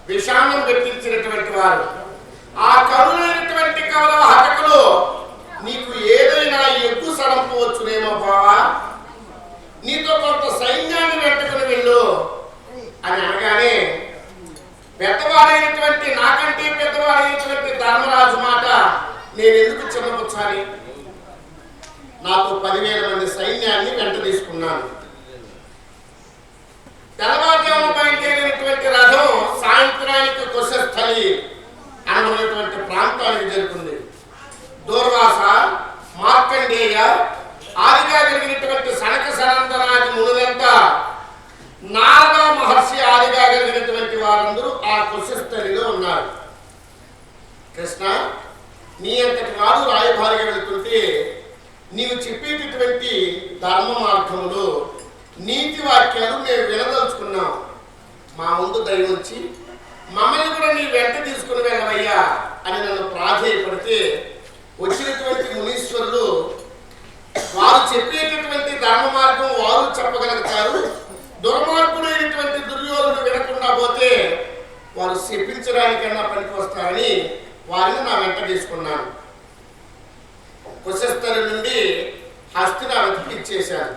విషాన్ని పెట్టించినటువంటి వారు ఆ కరుణైనటువంటి కౌరవ హతకులు నీకు ఏదైనా ఎక్కువ సడంపవచ్చునేమో బావా, నీతో కొంత సైన్యాన్ని వెంటకుని వెళ్ళు అని అనగానే పెద్దవాడైనటువంటి నాకంటే పెద్దవాడైనటువంటి ధర్మరాజు మాట నేను ఎందుకు చిన్నపుచ్చాలి? నాకు 10,000 మంది సైన్యాన్ని వెంట తీసుకున్నాను. తెల్లవారుజామున బయలుదేరినటువంటి రథం సాయంత్రానికి కుశస్థలి అనబడినటువంటి ప్రాంతానికి చేరుకుంది. దూర్వాస, మార్కండేయ, ఆదిగా కలిగినటువంటి సనక సనందనాది మునులంతా కుశస్థలిలో ఉన్నారు. కృష్ణ, నీ అంతటి వాడు రాయబారిగా వెళుతుంటే నీవు చెప్పేటటువంటి ధర్మ మార్గములు నీతి వాక్యాలు మేము వినదలుచుకున్నాం. మా ముందు దయ వచ్చి మమ్మల్ని కూడా నీ వెంట తీసుకుని వెళ్ళవయ్యా అని నన్ను ప్రాధేయపడితే వచ్చినటువంటి మునీశ్వరులు వారు చెప్పేటటువంటి ధర్మ మార్గం వారు చెప్పగలుగుతారు. దుర్మార్గుడైనటువంటి దుర్యోధనుడు వినకుండా పోతే వారు శపించడానికన్నా పనికి వస్తారని వారిని నా వెంట తీసుకున్నాను. కుశస్థలి నుండి హస్తినావతికి ఇచ్చేశాను.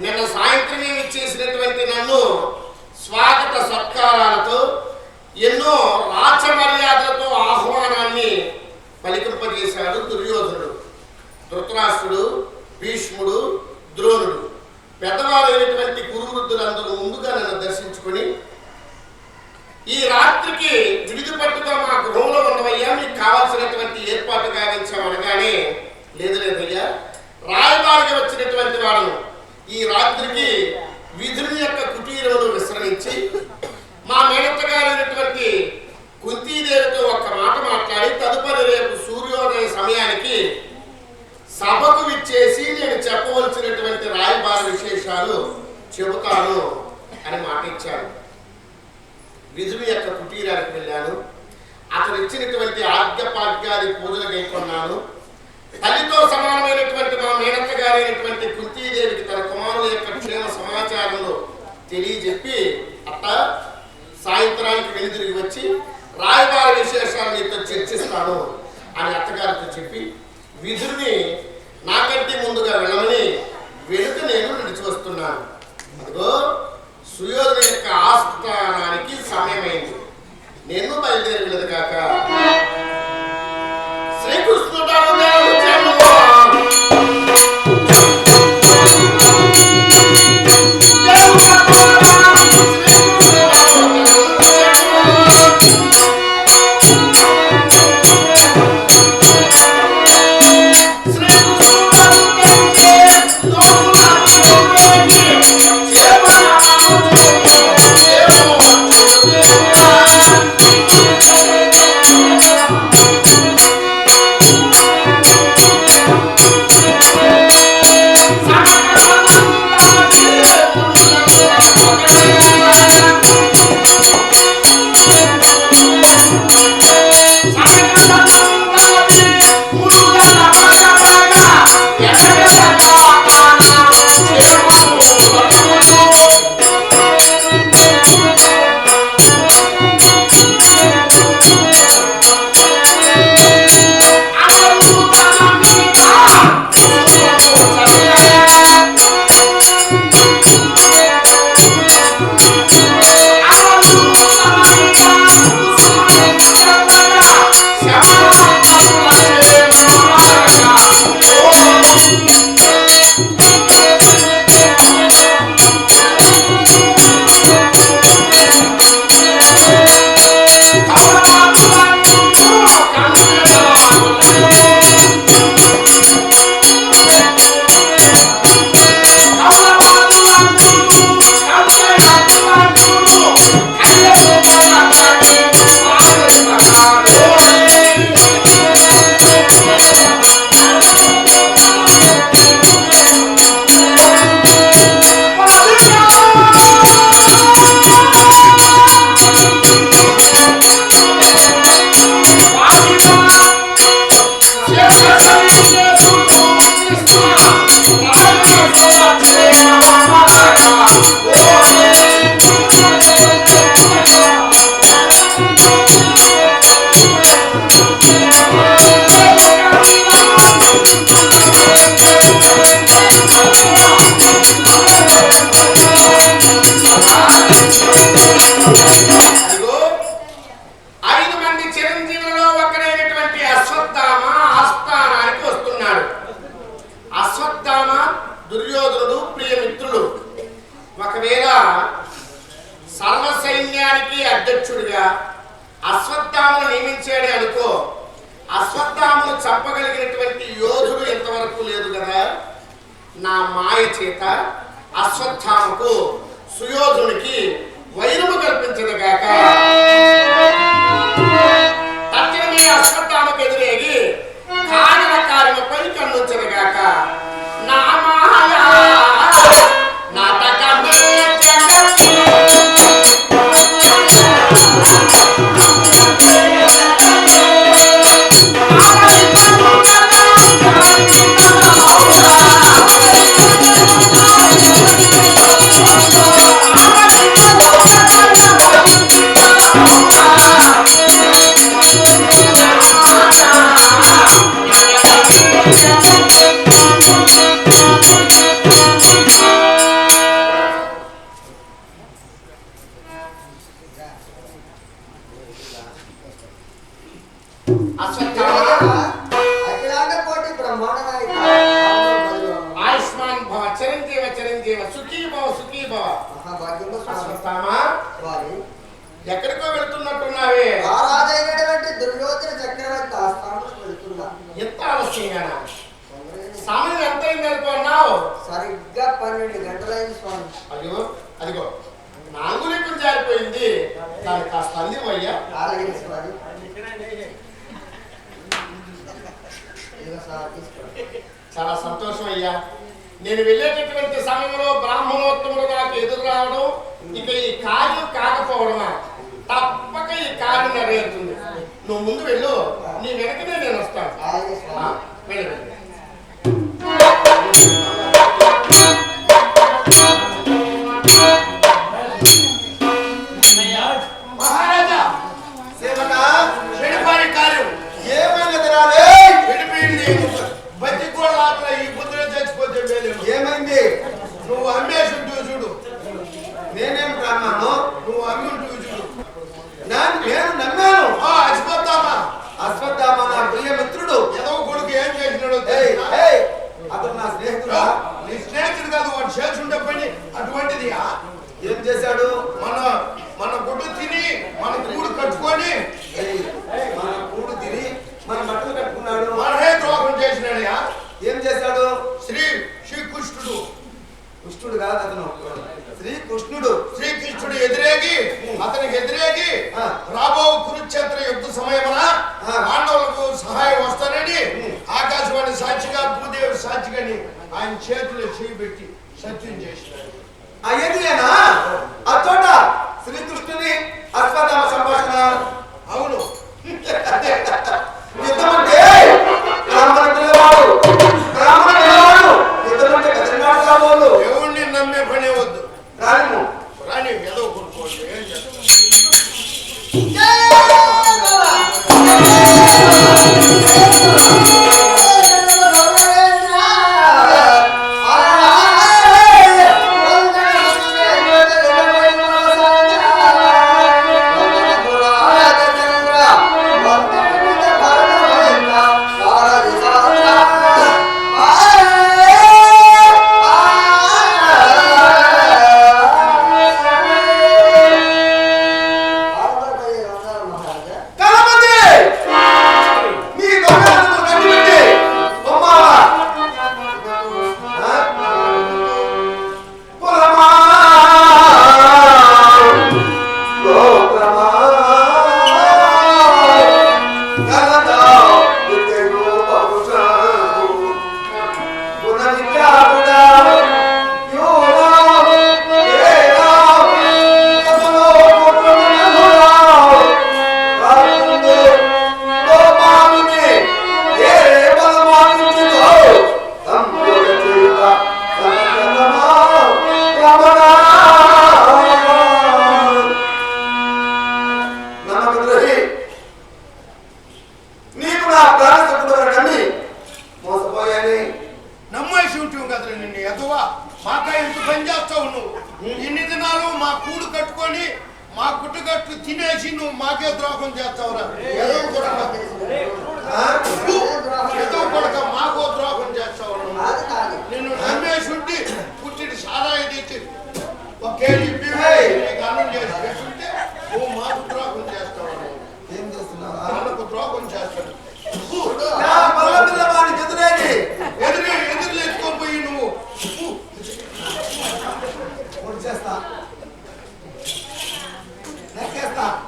నిన్న సాయంత్రమే ఇచ్చేసినటువంటి నన్ను స్వాగత సత్కారాలతో ఎన్నో రాచ మర్యాదలతో ఆహ్వానాన్ని పలికింపజేశాడు దుర్యోధనుడు. ధృతరాష్ట్రుడు, భీష్ముడు, ద్రోణుడు పెద్దవారైనటువంటి గురువృద్ధులందరూ ముందుగా నన్ను దర్శించుకొని ఈ రాత్రికి విడిదిపట్టుగా మా గృహంలో ఉన్నవయ్యా, మీకు కావాల్సినటువంటి ఏర్పాటు గావించామనగానే లేదు లేదయ్యా, రాయబారిగా వచ్చినటువంటి వాడు ఈ రాత్రికి విధుని యొక్క కుటీరమును విశ్రమించి మా మేనత్తగారైనటువంటి కుంతీదేవితో ఒక్క మాట మాట్లాడి తదుపరి రేపు సూర్యోదయ సమయానికి సభకు విచ్చేసి నేను చెప్పవలసినటువంటి రాయబార విశేషాలు చెబుతాను అని మాట ఇచ్చాను. విధుని యొక్క కుటీరానికి వెళ్ళాను. అతను ఇచ్చినటువంటి ఆజ్ఞపాద్యాది పూజలు కైకొన్నాను. తల్లితో సమానమైనటువంటి మా మేనత్త గారైనటువంటి కుంతీదేవికి తన కుమారుల యొక్క క్షేమ సమాచారంలో తెలియజెప్పి అత్త సాయంత్రానికి వెనుదిరిగి వచ్చి రాయబార విశేషాలు నీతో చర్చిస్తాను అని అత్తగారితో చెప్పి విధుని నాకంటే ముందుగా వెళ్ళమని వెనుక నేను నడిచి వస్తున్నాను. అదిగో సుయోధన యొక్క ఆస్థానానికి సమయమైంది. నేను బయలుదేరి వెళ్ళదు కాక శ్రీకృష్ణుడు అధ్యక్షుడిగా అశ్వత్థామను నియమించాడే అనుకో, అశ్వత్థామను చంపగలిగినటువంటి యోధుడు ఎంతవరకు లేదు కదా. నా మాయ చేత అశ్వత్థామకు సుయోధునికి వైరము కల్పించదుగాక. సుఖీ భవ. అశ్వత్థామా, ఎక్కడికో వెళ్తున్నట్టున్నావే? రాజైనటువంటి దుర్యోధన చక్రవర్తి ఆస్థానానికి వెళ్తున్నా. ఎంత ఆలస్యంగానా? సమయం ఎంత అయింది అనుకున్నావు? సరిగ్గా 12 గంటలైంది స్వామి. అయ్యో, అదిగో నాంగులికం జారిపోయింది. దానికి కాస్త అందివయ్యా. అలాగే స్వామి. చాలా సంతోషం అయ్యా. నేను వెళ్ళేటటువంటి సమయంలో బ్రాహ్మణోత్తములు నాకు ఎదురు రావడం, ఇక ఈ కార్యం కాకపోవడమా? తప్పక ఈ కార్యం నెరవేరుతుంది. నువ్వు ముందు వెళ్ళు, నీ వెనకనే నేను వస్తాను. వెళ్ళి మహారాజా, సేవక చెడిపోయిన కార్యం ఏమైనా తినాలి? చెడిపోయింది. బతి కూడా ఈ బుద్ధులు చచ్చిపోతే ఏమైంది? నువ్వు అమ్మేసి ఉంటుంది చూడు. నేనేం కాన్నాను? నువ్వు అమ్మి ఉంటుంది చూడు. నేను నమ్మాను. అశ్వత్థామ నా ప్రియ మిత్రుడు. ఏదో కొడుకు ఏం చేసినాడు? అతను నా స్నేహితుడు. నీ స్నేహితుడు కాదు, వాడు చేస్తుండే పని అటువంటిది. ఏం చేశాడు? మన గుడ్డు తిని మన కూడు కట్టుకొని, మన కూడు తిని మన బట్టలు కట్టుకున్నాడు. మనమే ద్రోహం చేసినాడు. ఏం చేశాడు? శ్రీకృష్ణుడు. కృష్ణుడు కాదు అతను, శ్రీకృష్ణుడు. శ్రీకృష్ణుడు అతనికి ఎదిరేగి రాబో కురుక్షేత్ర యుద్ధ సమయమున పాండవులకు సహాయం వస్తానని ఆకాశవాణి సాక్షిగా, భూదేవి సాక్షిగాని ఆయన చేతిలో చేయిబెట్టి సత్యం చేసినాడు. అయ్యేనా ఆ చోట శ్రీకృష్ణుని అశ్వత్థామ సంభాషణ? అవును. యుద్ధం అంటే దేవుణ్ణి నమ్మే పనే వద్దు. రాని ఏదో కొనుక్కోండి. ఏం చేస్తాం?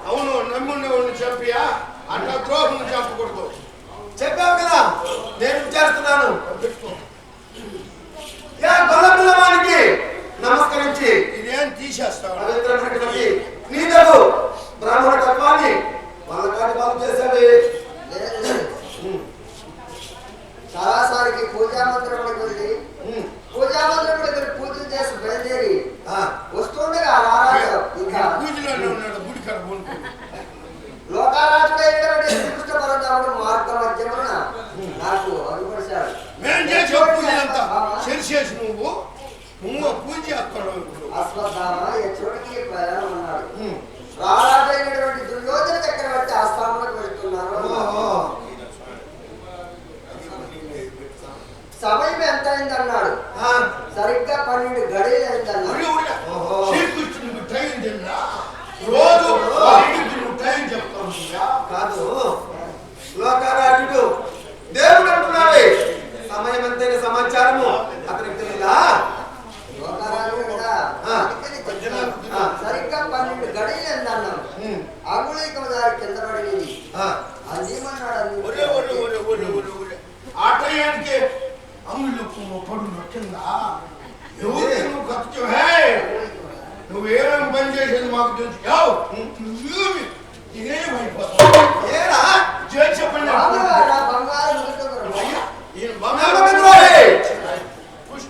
అవును, నమ్ముని చెప్పియా అట్లా ద్రోహం చెప్పకూడదు. చెప్పావు కదా, నేను చేస్తున్నాను. గొల్లపిల్లవానికి నమస్కరించి ఇదేం తీసేస్తావు? నీకు బ్రాహ్మణ తత్వాన్ని వాళ్ళ కాటి వాళ్ళు చేసేవి. సరాసరికి పూజామందిరంలోకి వెళ్ళి పూజామందిరంలో పూజలు చేసి బయలుదేరి వస్తుండగా పూజలోనే ఉన్నాడు. గుడి కడ లోకారాజుడైనటువంటి శ్రీకృష్ణ పరమాత్ముడు మార్గ మధ్యమున నాకు అనుపరిచాడు. మేము చేసే పూజలంతా చేసి నువ్వు వచ్చిందా ఎవరికి నువ్వు ఖర్చు నువ్వేమేమి పని చేసేది మాకు తెలుసు నువ్వేమి ఏమైపోతావు ఏరా చెప్పండి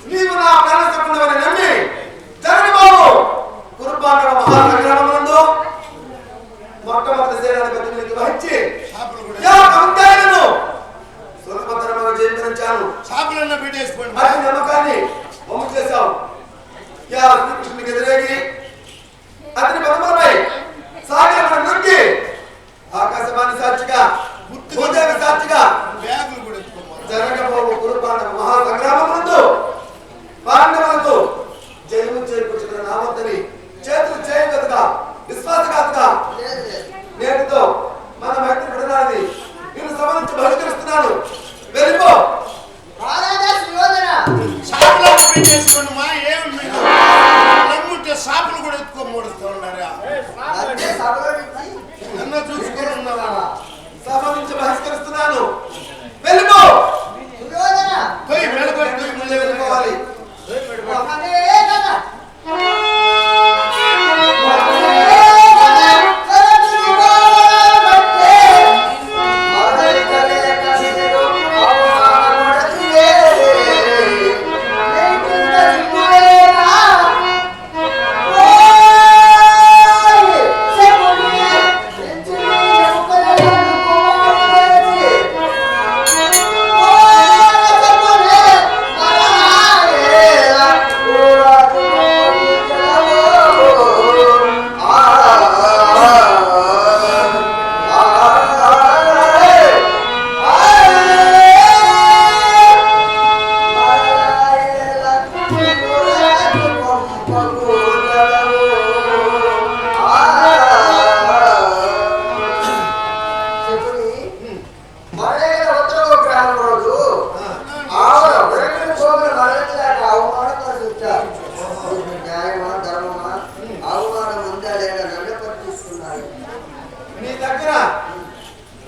నీవు నా ప్రాణ సంబంధమని నమ్మి జగన్ బాబు కురుపాండవ మహాసంగ్రామమునందు మొట్టమొదటి సేనాధిపతిని వహించి సులభతరముగా జయించాను. చేపలన్న పెట్టేసుకోండి అతి నమ్మకాన్ని మమ్ము చేశావు. శ్రీకృష్ణునికి ఎదురేగి అతని పదములపై సాగర నృత్తి ఆకాశవాణి సాక్షిగా భూదేవి సాక్షిగా జరగబోవు కురుపాండవ మహాసంగ్రామమునందు పాండవులతో జయము చేకూర్చుకున్న నామతని చేతులు చేయగలుగుతా విశ్వాసఘాతుగా నేటితో మన మైత్రి విడనాది నేను సభ నుంచి బహిష్కరిస్తున్నాను. వెళ్ళిపో సాపులు కూడా ఎత్తుకో మూడుస్తూ ఉన్నారా నన్ను చూసుకొని ఉన్నావా సభ నుంచి బహిష్కరిస్తున్నాను. వెళ్ళిపో మళ్ళీ వెళ్ళిపోవాలి. నీ దగ్గర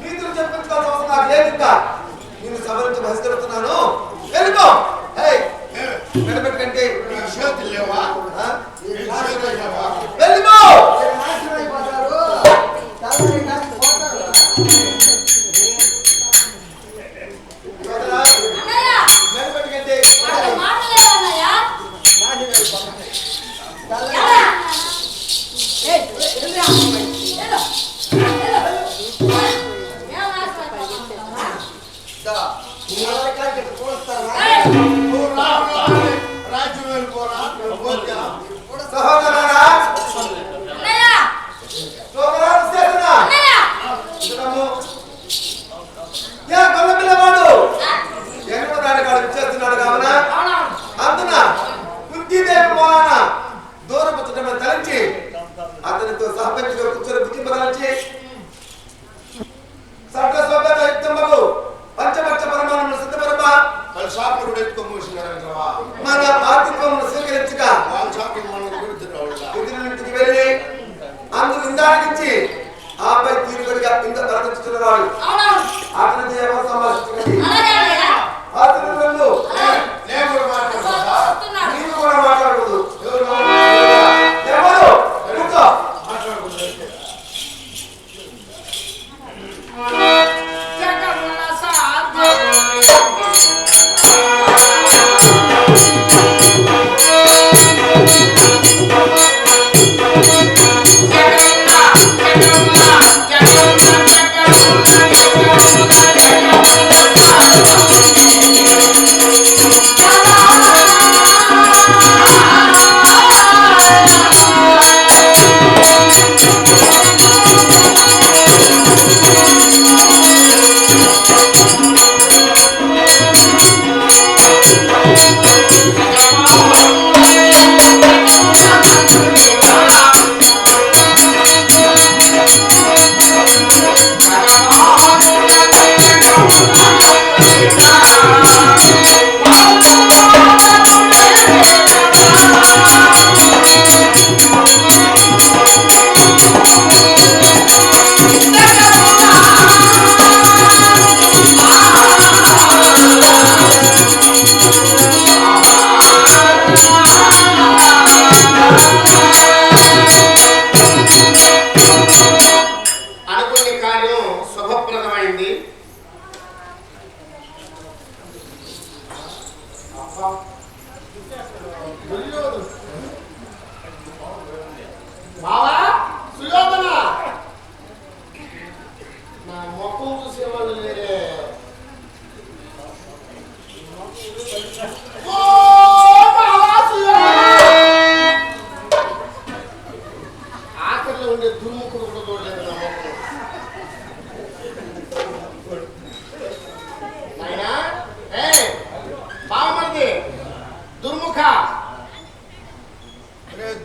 నీతులు చెప్పించుకోవాల్సిన అవసరం నాకు లేదు. ఇంకా నేను సభ నుంచి బహిష్కరిస్తున్నాను. వెళ్ళిపో పెట్టుకంటే లేవా వెళ్ళిపో. అతనితో సహపంచిగా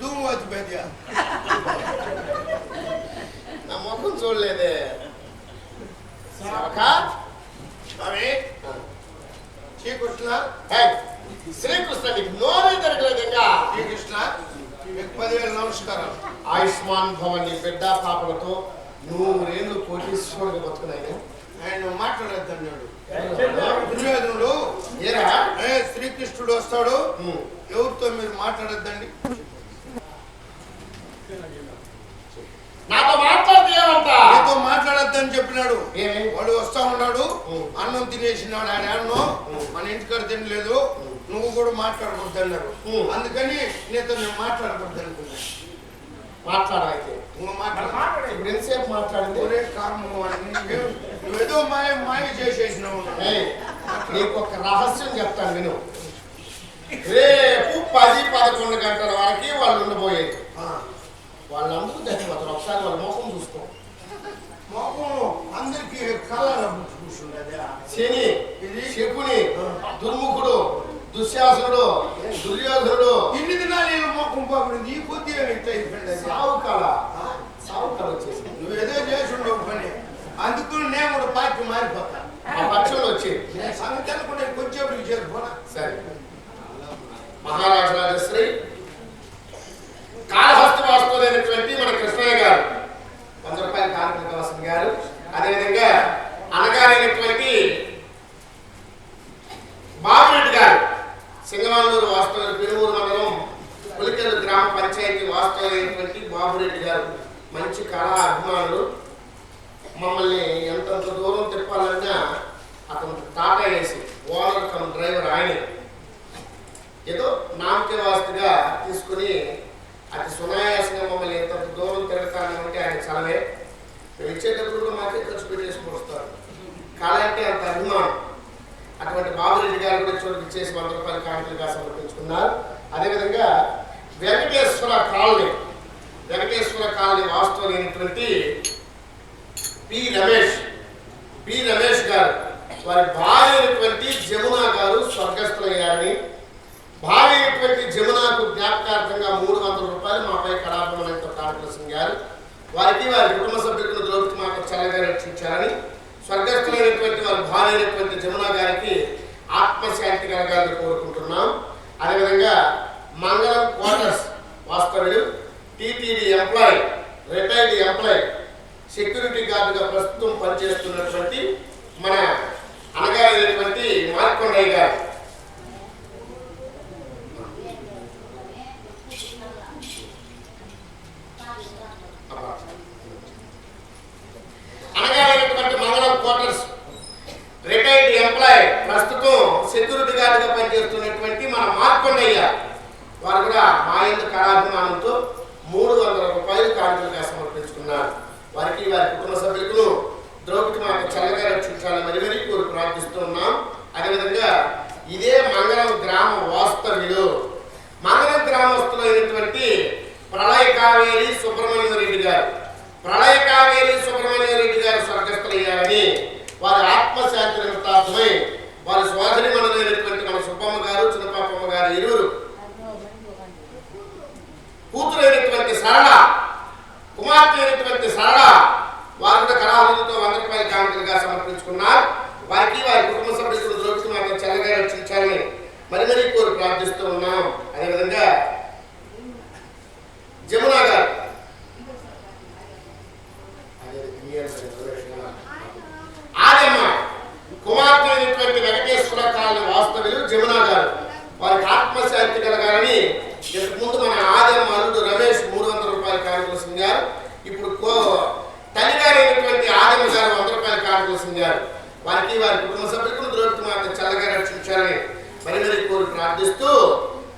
ధూమ్ వచ్చి పెద్ద నా ముఖం చూడలేదే స్వామి శ్రీకృష్ణ శ్రీకృష్ణ నీకు నోరే జరగలేదు ఇంకా. శ్రీకృష్ణ మీకు 10,000 నమస్కారం. ఆయుష్మాన్ భవన్ నీ బిడ్డ పాపలతో 100 కోటీశ్వరుడు బతుకున్నాయి. ఆయన మాట్లాడేద్దన్నాడు దుర్యోధనుడు. శ్రీకృష్ణుడు వస్తాడు, ఎవరితో మీరు మాట్లాడద్దండి, నాతో మాట్లాడితే ఏమంట? నాతో మాట్లాడద్దని చెప్పినాడు. వాడు వస్తా ఉన్నాడు, అన్నం తినేసినాడు. ఆయన అన్నం మన ఇంటికాడ తినలేదు, నువ్వు కూడా మాట్లాడకూడదు అన్నారు. అందుకని నేను మాట్లాడకూడదు అనుకున్నాను. మాట్లాడైతే నువ్వు మాట్లాడు. ఇప్పుడు ఎంతసేపు మాట్లాడింది? ఒరే కారణం నువ్వేదో మాయ చేసేసినావు. నీకు ఒక రహస్యం చెప్తాను విను. రేపు 10-11 గంటల వరకు వాళ్ళు ఉండబోయేది. వాళ్ళందరూ చచ్చిపోతారు. ఒకసారి వాళ్ళ మోసం చూసుకో. మోసం అందరికి కలర్ కూర్చుండేది. శని, శకుని, దుర్ముఖుడు, దుశ్శాసనుడు, దుర్యోధనుడు, ఇన్ని దినాలు నేను మోకం పోకూడదు. ఈ కొద్దిగా సావు కళ వచ్చేసి నువ్వేదో చేసి ఉండవు పని. అందుకు నేను కూడా పార్టీ మారిపోతా. ఆ పక్షంలో వచ్చి సంగతి అనుకుంటే కొంచెం చేరుకోనా. సరే మహారాజు రాజశ్రీ కాళహస్తి వాస్తులైనటువంటి మన కృష్ణయ్య గారు 100 రూపాయల కార్మిక వాసం గారు, అదేవిధంగా అనగారైనటువంటి బాబురెడ్డి గారు సింగమానూరు వాస్తవ పెనుమూరు మండలం పులికెలు గ్రామ పంచాయతీ వాస్తవైనటువంటి బాబురెడ్డి గారు మంచి కళా అభిమానులు. మమ్మల్ని ఎంతంత దూరం తిప్పాలన్నా అతను టాటా వేసి ఓనర్ కమ్ డ్రైవర్ ఆయనే ఏదో నామకే వాస్తుగా తీసుకుని అతి సునాయాసంగా మమ్మల్ని ఎంతంత దూరం తిరగతానంటే ఆయన చలవే. మేము ఇచ్చేటప్పుడు కూడా మాకే ఖర్చు పెట్టేసుకుని వస్తారు. కళ అంటే అంత అభిమానం. అటువంటి బాబురెడ్డి గారు కూడా చోటుకి ఇచ్చేసి 100 రూపాయల కానుకలుగా సమర్పించుకున్నారు. అదేవిధంగా వెంకటేశ్వర కాలనీ వాస్తవమైనటువంటి పి రమేష్ గారు వారి భార్య అయినటువంటి జమున గారు స్వర్గస్థులయ్యారని, భార్య అయినటువంటి జమునకు జ్ఞాపకార్థంగా 300 రూపాయలు మాపై కళాభిమానంతో కానుకలు సింగారు. వారికి వారి కుటుంబ సభ్యులను ద్రౌపది మాత చల్లగా రక్షించారని, స్వర్గస్థులైనటువంటి వారి భార్య అయినటువంటి జమున గారికి ఆత్మశాంతి కలగాలని కోరుకుంటున్నాం. అదేవిధంగా మంగళం క్వార్టర్స్ వాస్తవ్యులు TTD employee, retired employee, security గార్డుగా ప్రస్తుతం పనిచేస్తున్నటువంటి మన అనగారైనటువంటి మార్కొండయ్య గారు మంగళం క్వార్టర్స్ రిటైర్డ్ ఎంప్లాయీ ప్రస్తుతం సెక్యూరిటీ గార్డుగా పనిచేస్తున్నటువంటి మన మార్కొండయ్య వారు కూడా మా యందు కళాభిమానంతో 300 రూపాయలు కానుకలుగా సమర్పించుకున్నారు. వారికి వారి కుటుంబ సభ్యులను ద్రౌపది మాత చల్లగా రక్షించాలని మరీ కోరి ప్రార్థిస్తున్నాం. అదేవిధంగా ఇదే మంగళం గ్రామస్తులు అయినటువంటి ప్రళయ కావేరి సుబ్రహ్మణ్య రెడ్డి గారు స్వర్గస్థులయ్యారని, వారి ఆత్మశాంతి నిమిత్తార్థమై వారి సోదరి మనైనటువంటి మన సుబ్బమ్మ గారు, చిన్నపాపమ్మ గారు ఇరువురు కూతురైనటువంటి సరళ, కుమార్తె అయినటువంటి సరళ వారు కూడా కళాహులతో 100 రూపాయల కానుకలుగా సమర్పించుకున్నారు. వారికి వారి కుటుంబ సభ్యులు ద్రౌపది మాత చల్లగా రక్షించాలని మరీ కోరి ప్రార్థిస్తూ ఉన్నాం. అదేవిధంగా జమున గారు ఆదమ్మ కుమార్తె అయినటువంటి వెంకటేశ్వర కాలనీ వాస్తవ్యులు జమున గారు వారికి ఆత్మశాంతి కలగాలని ఇంతకుముందు మన ఆదమ్మ అల్లుడు రమేష్ 300 రూపాయల కానుకలు సింగారు. ఇప్పుడు తల్లిగారైనటువంటి ఆదమ్మ గారు 100 రూపాయల కానుకలు సింగారు. వారికి వారి కుటుంబ సభ్యులను ద్రౌపది మాత చల్లగా రక్షించాలని మరీ కోరి ప్రార్థిస్తూ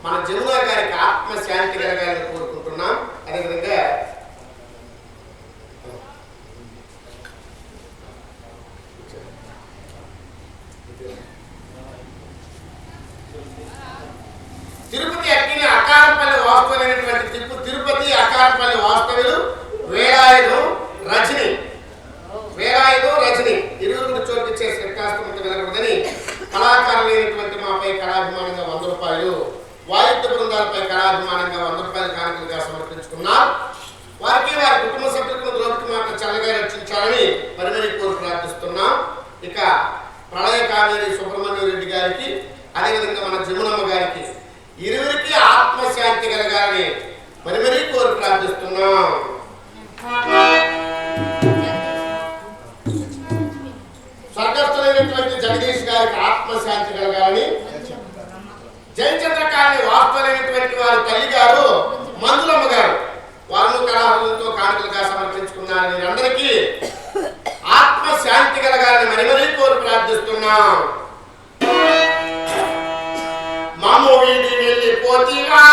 మన జమున గారికి ఆత్మశాంతి కలగాలని కోరుకుంటున్నాం. అదేవిధంగా తిరుపతి అక్కిన అకారపల్లి వాస్తవమైనటువంటి తిరుపతి అకారపల్లి వాస్తవ్యులు వేలాయుధం రజని ఇరువురు చోటు చేసి కాస్తమంత వెలకూడదని కళాకారులైనటువంటి మాపై కళాభిమానంగా 100 రూపాయలు, వాయిద్య బృందాలపై కళా కళాభిమానంగా 100 రూపాయల కానుకలుగా సమర్పించుకున్నారు. వారికి వారి కుటుంబ సభ్యులకు ద్రౌపది మాత చల్లగా రక్షించాలని మరి కోరి ప్రార్థిస్తున్నాం. ఇక ప్రళయ కావేరి సుబ్రహ్మణ్య రెడ్డి గారికి, అదేవిధంగా మన జమునమ్మ గారికి ఇరువురికి ఆత్మశాంతి కలగాలని మరి కోరి ప్రార్థిస్తున్నాం. స్వర్గస్థులైనటువంటి జగదీష్ గారికి ఆత్మశాంతి కలగాలని, జయచంద్రకాళి వాస్తవులైనటువంటి వారి తల్లి గారు మంజులమ్మ గారు వారు కళాహులతో కానుకలుగా సమర్పించుకున్నారు. మీరందరికీ ఆత్మశాంతి కలగాలని మరి కోరి ప్రార్థిస్తున్నాం. మమ్ము వీడి వెళ్ళిపోతీవా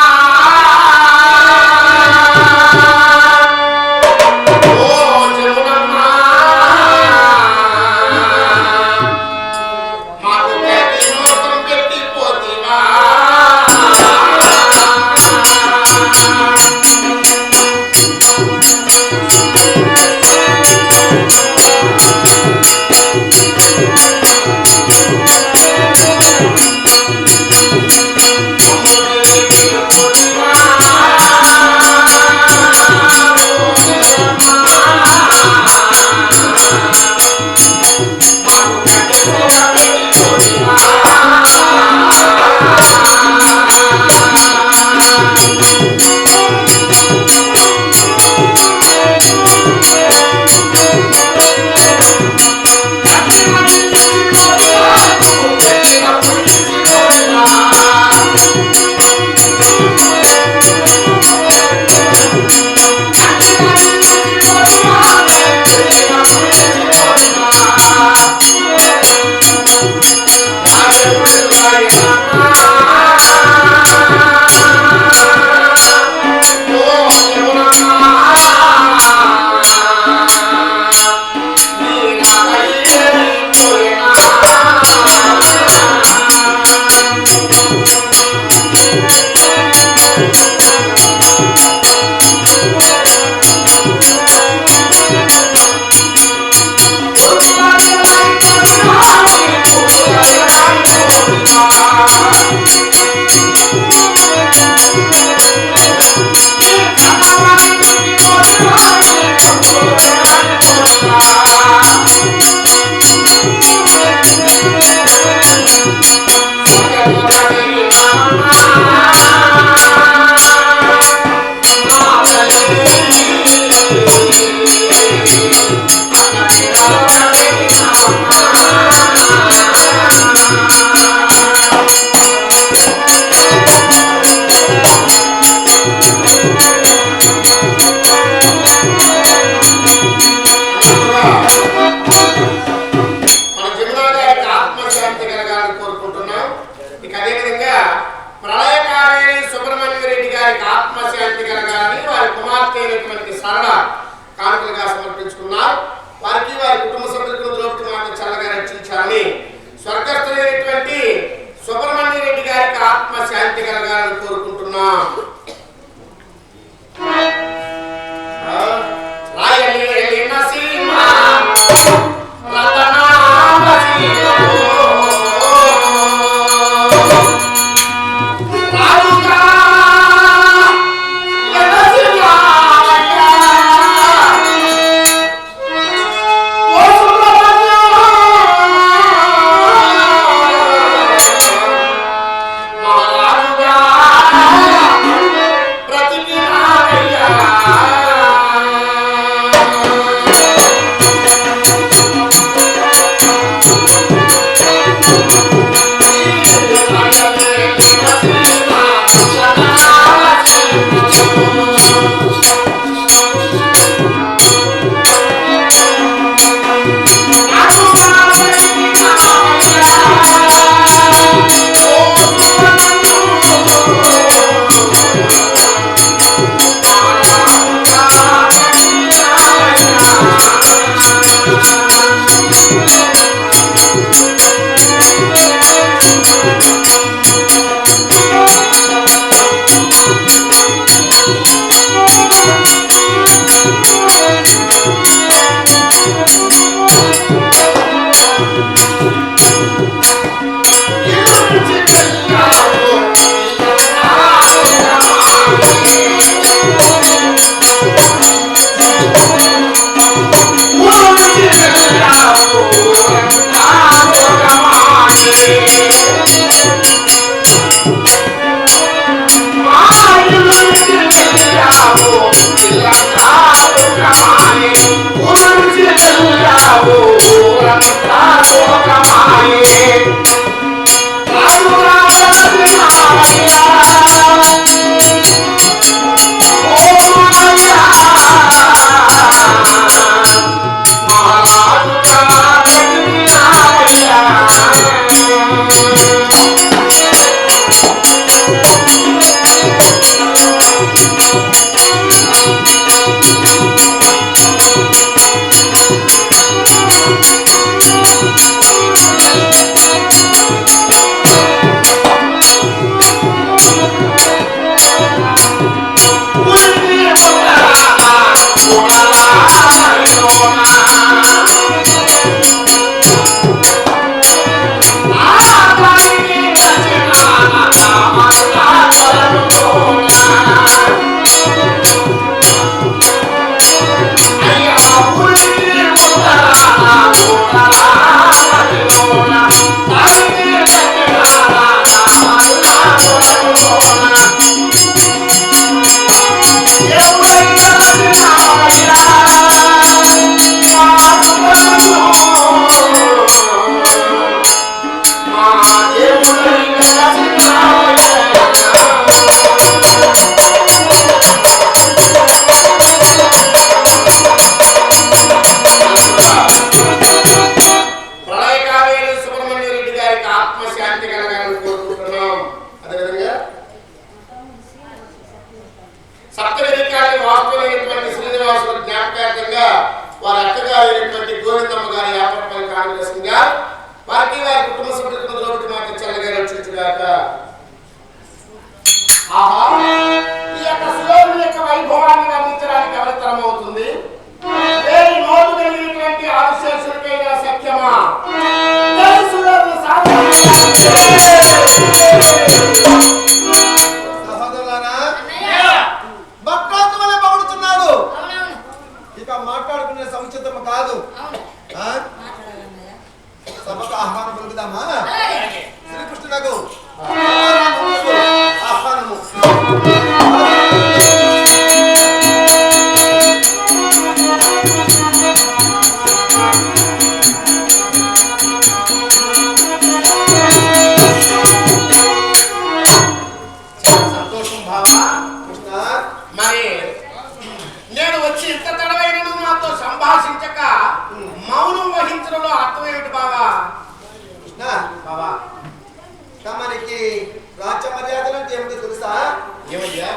స్వర్గస్థులైనటువంటి సుబ్రహ్మణ్య రెడ్డి గారికి ఆత్మశాంతి కలగాలని కోరుకుంటున్నాం. Maharaj వాస్తులైనటువంటి శ్రీనివాసుల జ్ఞాపకార్థంగా వారి అక్కగారైనటువంటి గోవిందమ్మ గారి వ్యాపారపల్లి కాంగ్రెస్గా వారికి వారి కుటుంబ సభ్యులకు ద్రౌపది మాత చల్లగా రక్షించుగాక. ఆహా, ఈ యొక్క శిలోని యొక్క వైభవాన్ని వర్ణించడానికి అవతరం అవుతుంది. వేయి నోటు కలిగినటువంటి ఆదిశేషుడికైనా సత్యమా? సహోదరులారా, భక్తాంత వల్ల పొగుడుతున్నాడు. ఇక మాట్లాడుకునే సముచితము కాదు. సభకు ఆహ్వానం పలుకుదామా? శ్రీకృష్ణునకు ఆహ్వానము. సంతోషం బావా. మరి నేను వచ్చి ఇంత తడవైన నాతో సంభాషించక మౌనం వహించడంలో అర్థం ఏమిటి బావా? బాబా, తమరికి రాజ్య మర్యాదలు అంటే ఏమిటో తెలుసా? ఏమయ్యా?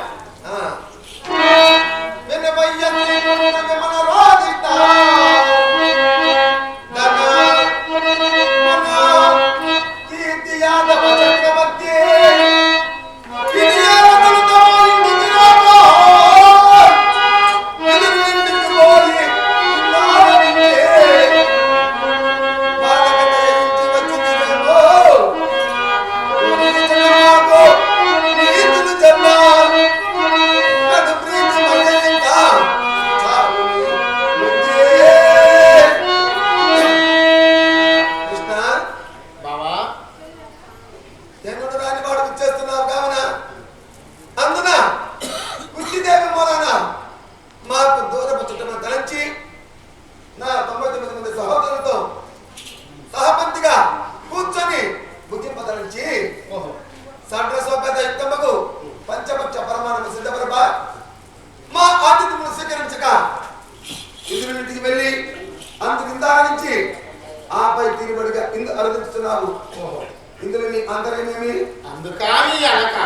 అందుకని అనక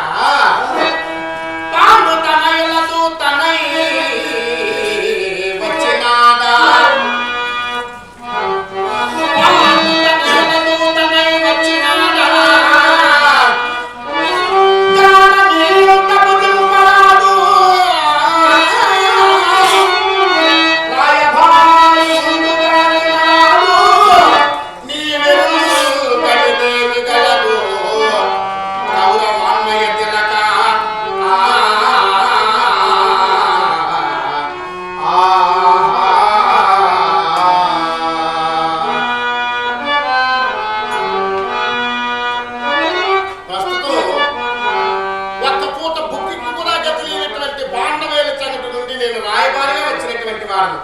తాను తనయులతో తనై వచ్చినాడా, తాను తనయులతో తనై వచ్చినాడా, గానమేలు తపుదింపరాదు, రాయభారి ముందుగాని నాడు, నీవెరుగనిదేమి గలదు కౌరవాన్వయ తిలక. ప్రస్తుతం ఒక్క పూట బుక్కికి కూడా గతి లేనటువంటి బాండవేలు సంగతి నుండి నేను రాయబారిగా వచ్చినటువంటి వాడు.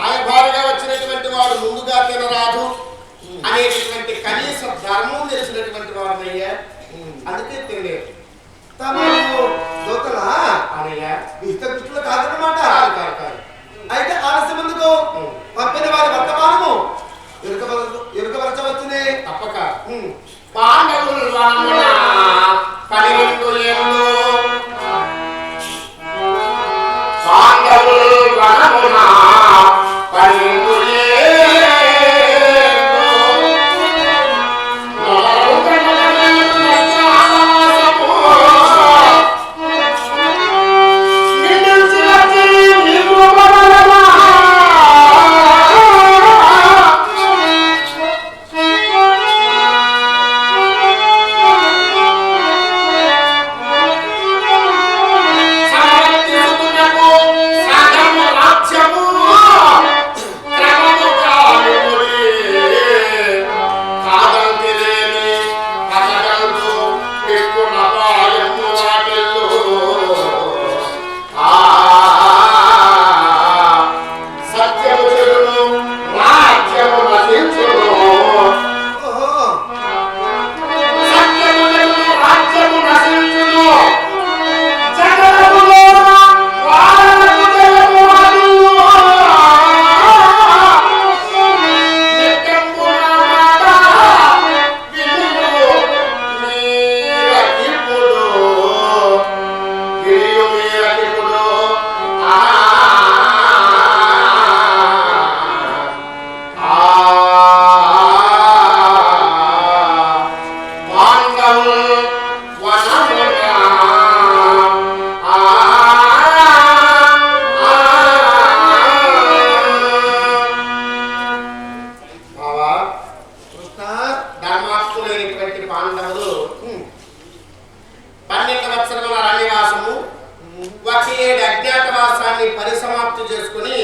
రాయబారిగా వచ్చినటువంటి వాడు ముందుగా తినరాదు అనేటటువంటి కనీస ధర్మం తెలిసినటువంటి వాడనయ్యా. అందుకే తినలేదు. ఇష్టకృష్ణులు కాదన్నమాట. అయితే ఆలస్యం ఎందుకు? పంపిన వారి వర్తమానము ఎరుకపరచవచ్చునే. తప్పక పాండవులు వనమున 12 ఏళ్ళు, పాండవులు వనమున 12 ఏళ్ళు రాజ్యాన్ని పరిసమాప్తి చేసుకుని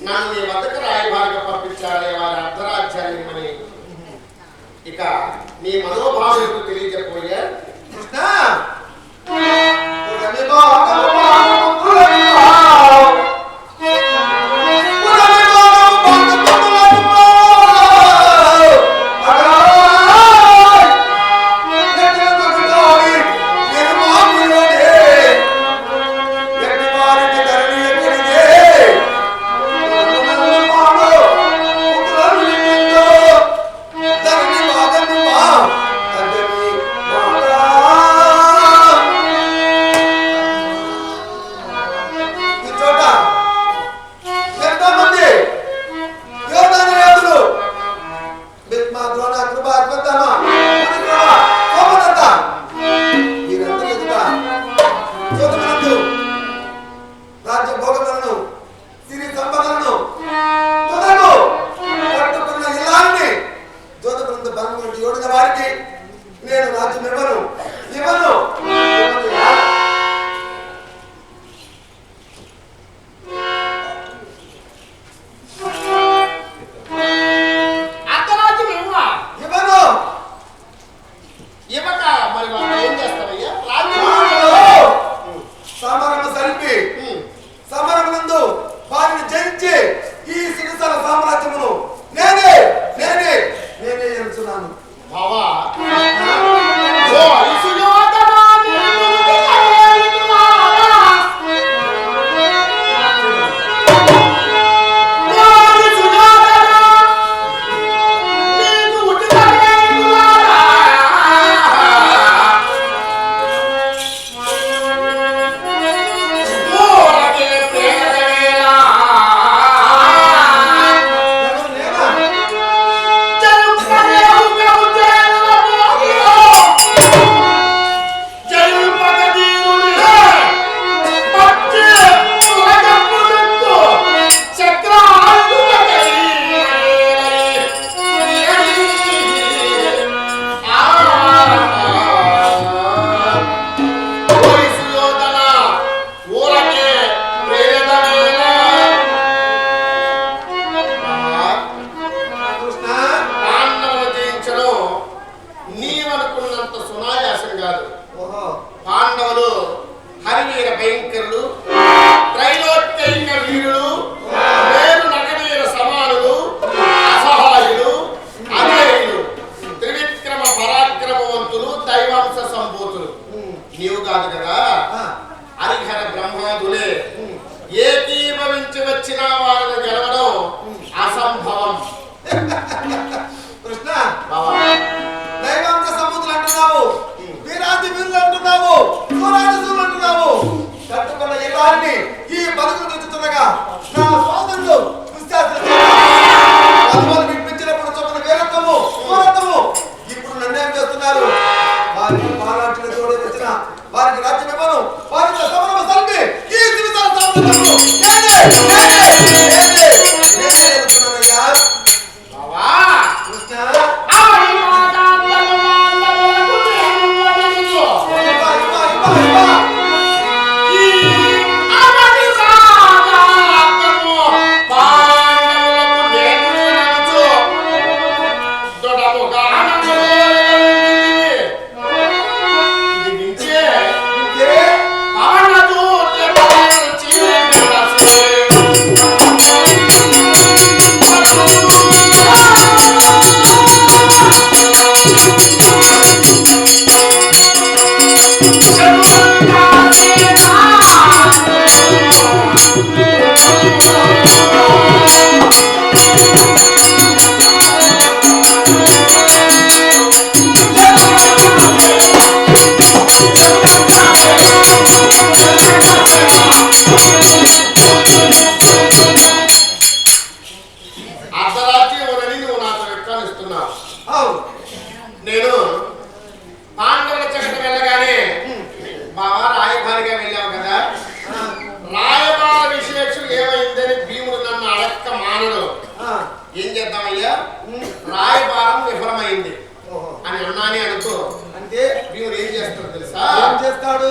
నన్ను నీ వద్దకు రాయబారిగా పంపించాలి, వారి అర్ధరాజ్యాన్ని ఇమ్మని. ఇక నీ మనోభావాలకు తెలియజెప్పబోయా కృష్ణ చేస్తాడు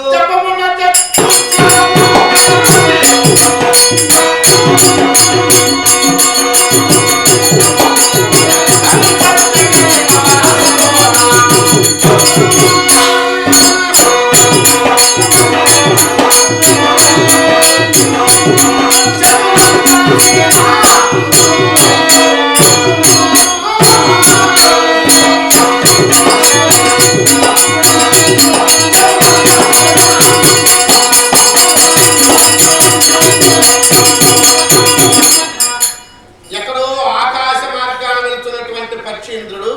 ఎక్కడో ఆకాశ మార్గాన వెళ్తున్నటువంటి పక్షీంద్రుడు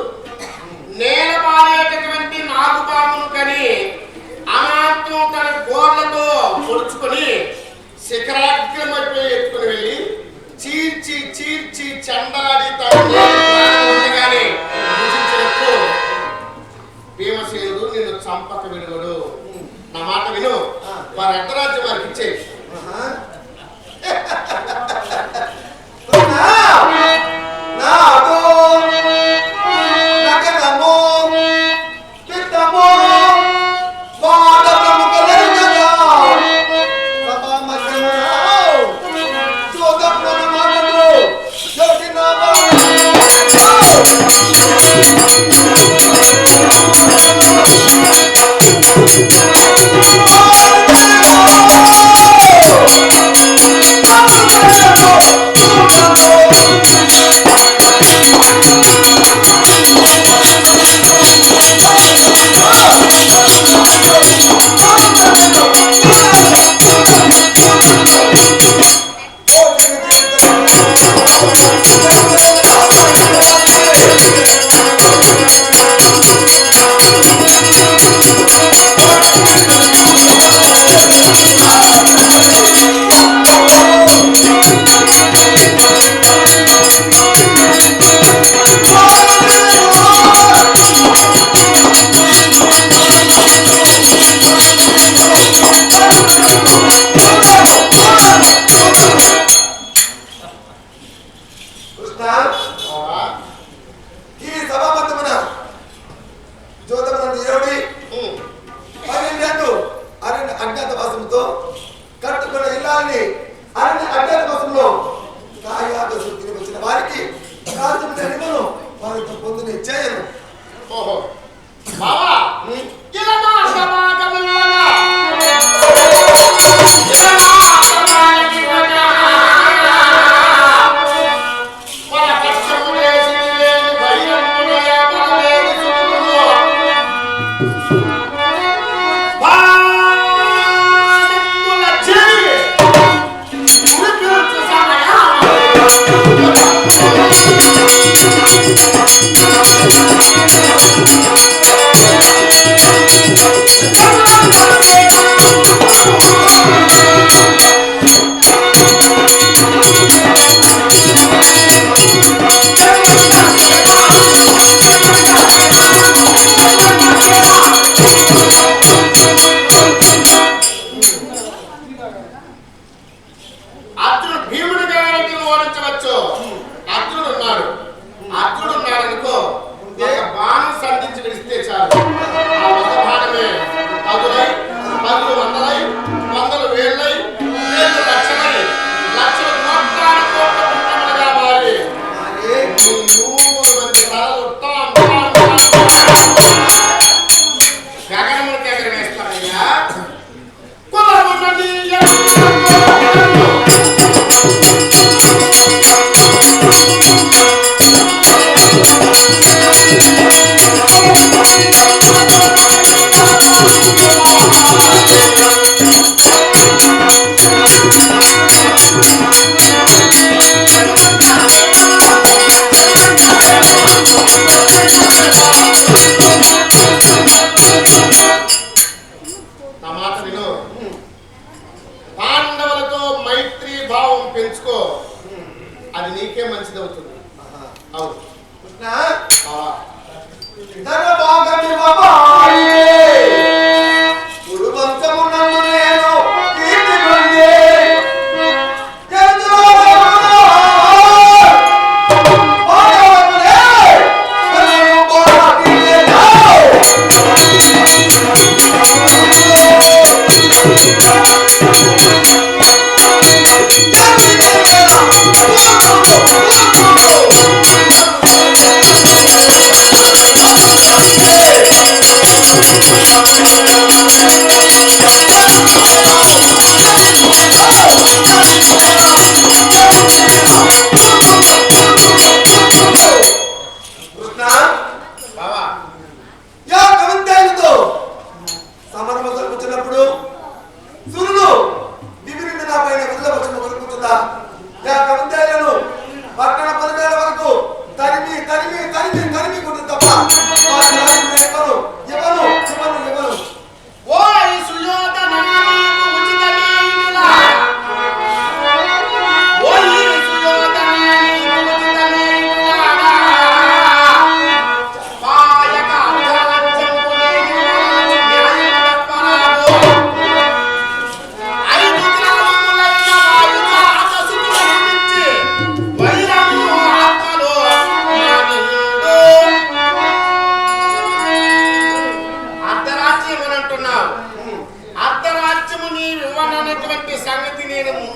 నేలపారేటటువంటి నాగుపామును కని అమాంతం తన గోర్లతో పొడుచుకొని శిఖరాగ్రమపై ఎత్తుకుని వెళ్ళి చీల్చి చీల్చి చండాడి ఉండగానే పూజించినప్పుడు భీమసేనుడు నిన్ను చంపక విడువడు. నా మాట విను, వారి అర్ధరాజ్యం వారికి ఇచ్చే.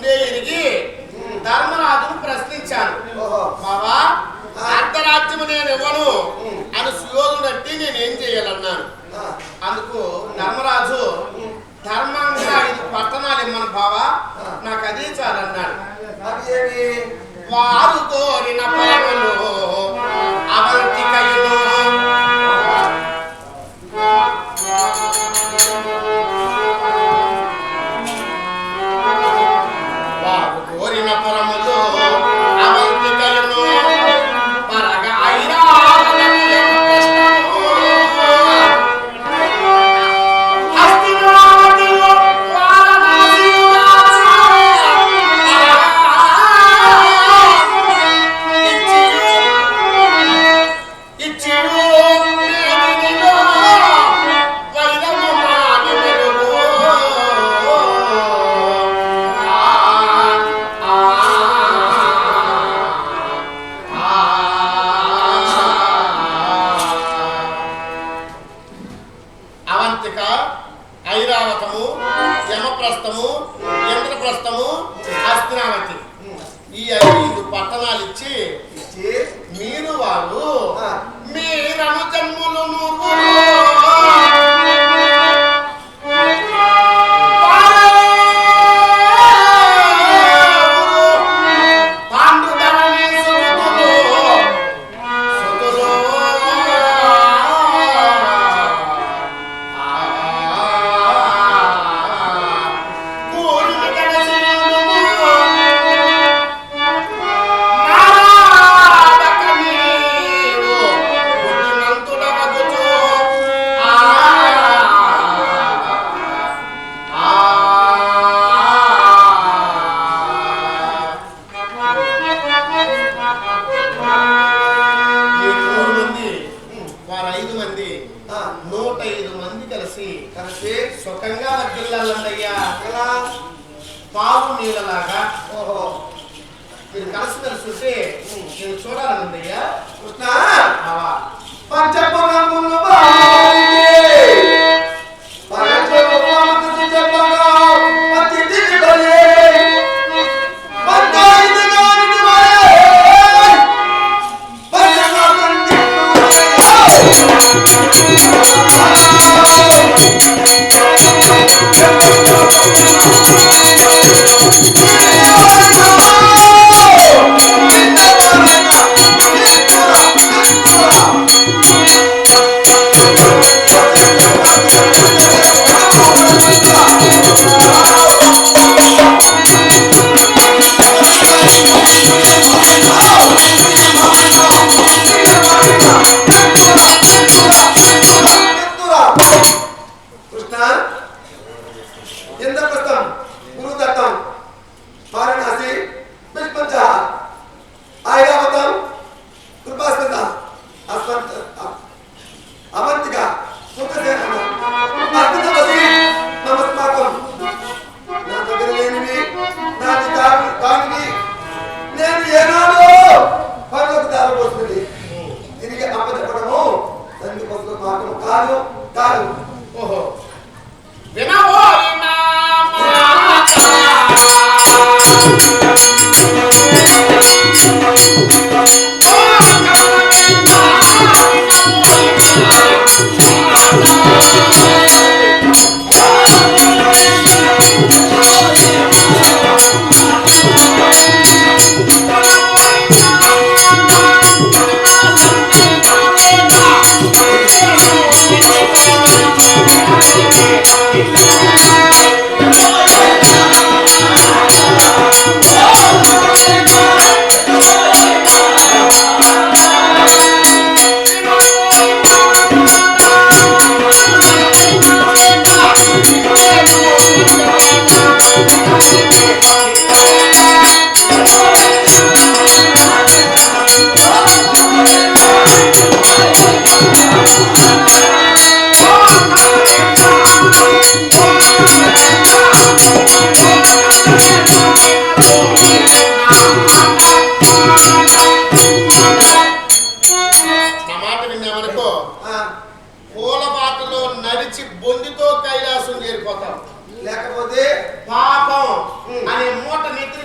ముందే ఎరిగి ధర్మరాజును ప్రశ్నించాను. బాబా, అర్ధరాజ్యము నేను ఇవ్వను అని సుయోధుడు అంటే నేనేం చేయాలన్నాను. అందుకు ధర్మరాజు ధర్మంగా 5 పట్టణాలు ఇమ్మను బావా, నాకు అదే చాలన్నాడు. వారు కోరిన పరములు అవంతికయును వారు కోరిన పరములు అవంతికయును పరగా ఐరావతము, యమప్రస్థము, ఇంద్రప్రస్థము, హస్తినావతి ఈ 5 పట్టణాలు ఇచ్చి మీరు వారు మీరను జన్ములు సుఖంగా వర్దిల్లాలందయ్యా. పాలు నీళ్ళలాగా మీరు కలిసి ఉంటే నేను చూడాలనుందయ్యా. పంచపురములు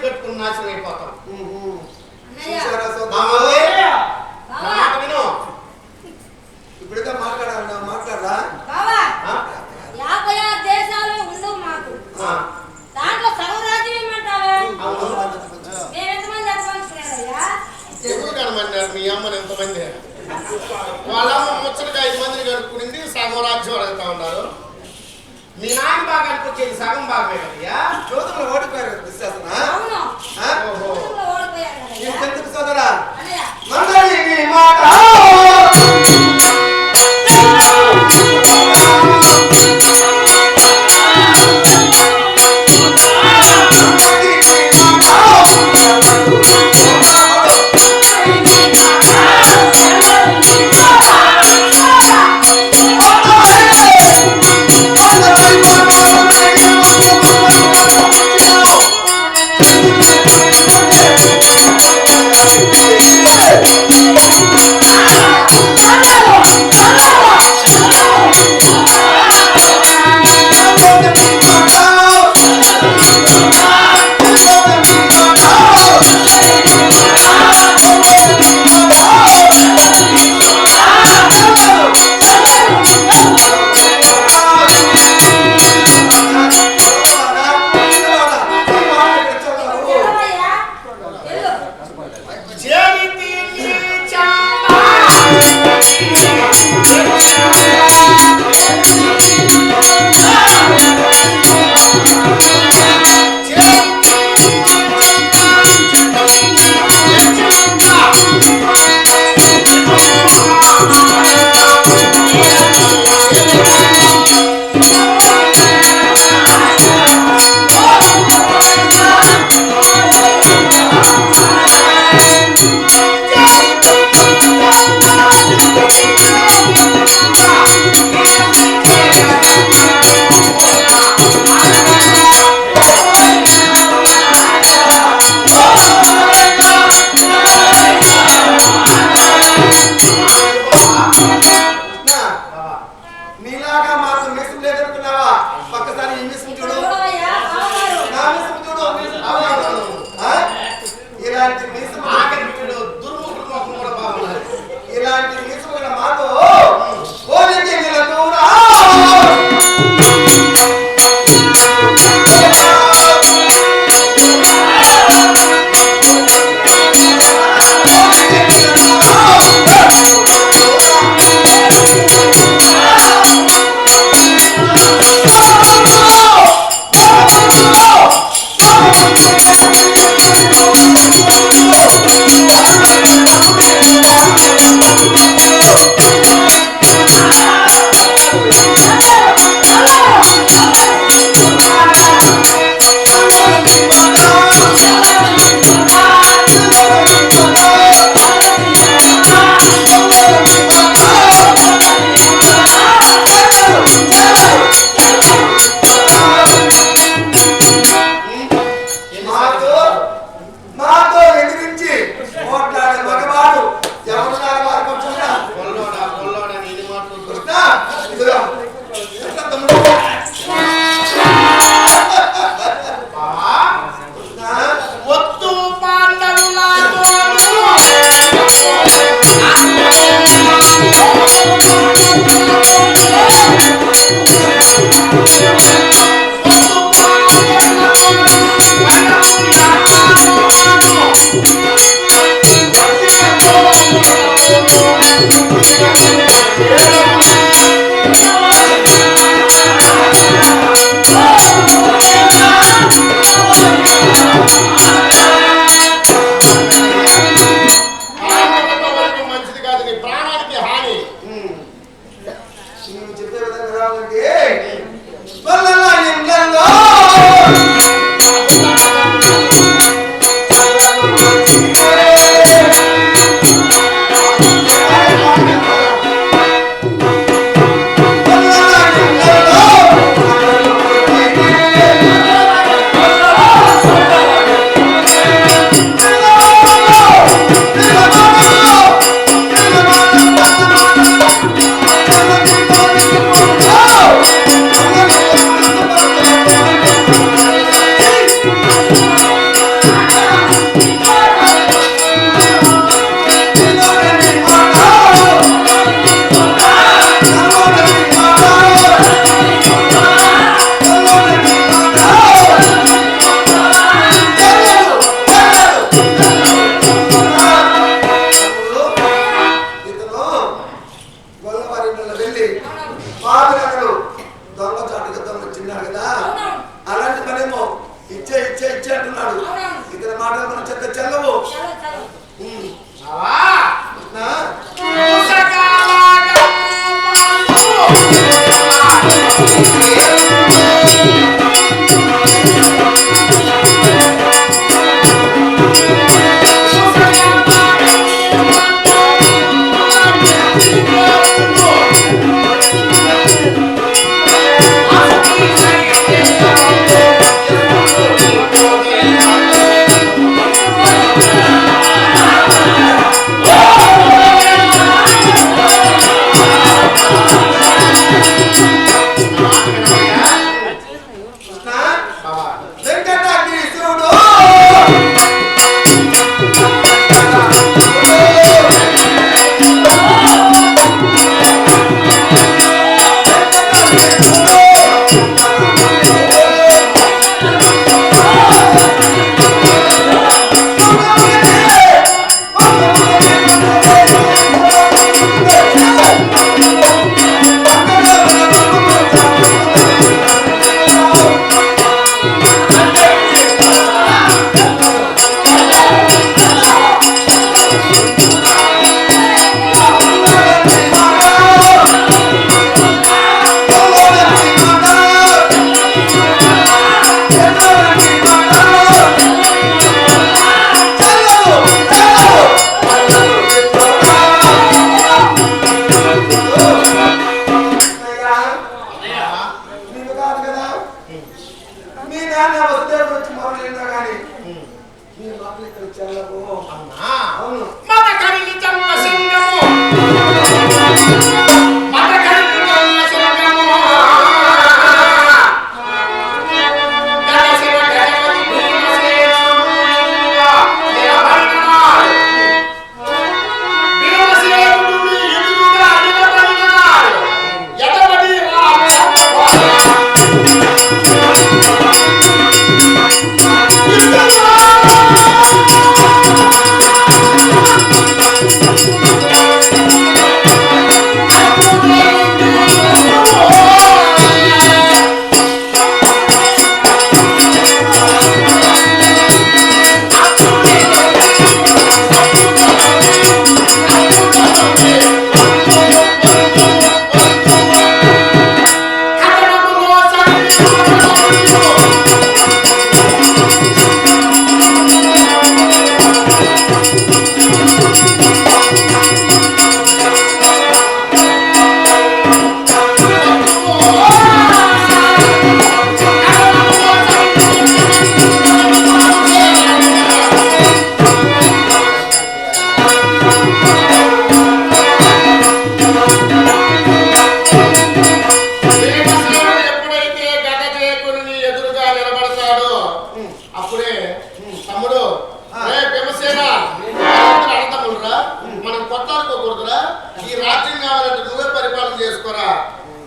కట్టుకుని నాశనం అయిపోతాం. చూసారా సోదరా? మామూలే. నా మాట విను. ఇప్పుడైతే మాట్లాడరా బావా 56 దేశాలు ఉండవు మాకు. దాంట్లో సగం రాజ్యం ఏమంటావే? మేము ఎంతమంది చెప్పాల్సినదయ్యా? ఎవరు కనమన్నారు మీ అమ్మని ఎంతమంది? వాళ్ళ అమ్మ ముచ్చటగా 5 మందిని కనుక్కునింది, సగం రాజ్యం అడుగుతా ఉన్నారు. మీ నాన్న భాగానికి వచ్చేది సగం భాగమే కదయ్యా. చోదరులు ఓడిపోయారు విశ్వాసన. అవును, ఓహో ఓడిపోయారు కదయ్యా. ఎందుకు సోదరా? అన్నయ్య మందరి నీ మాట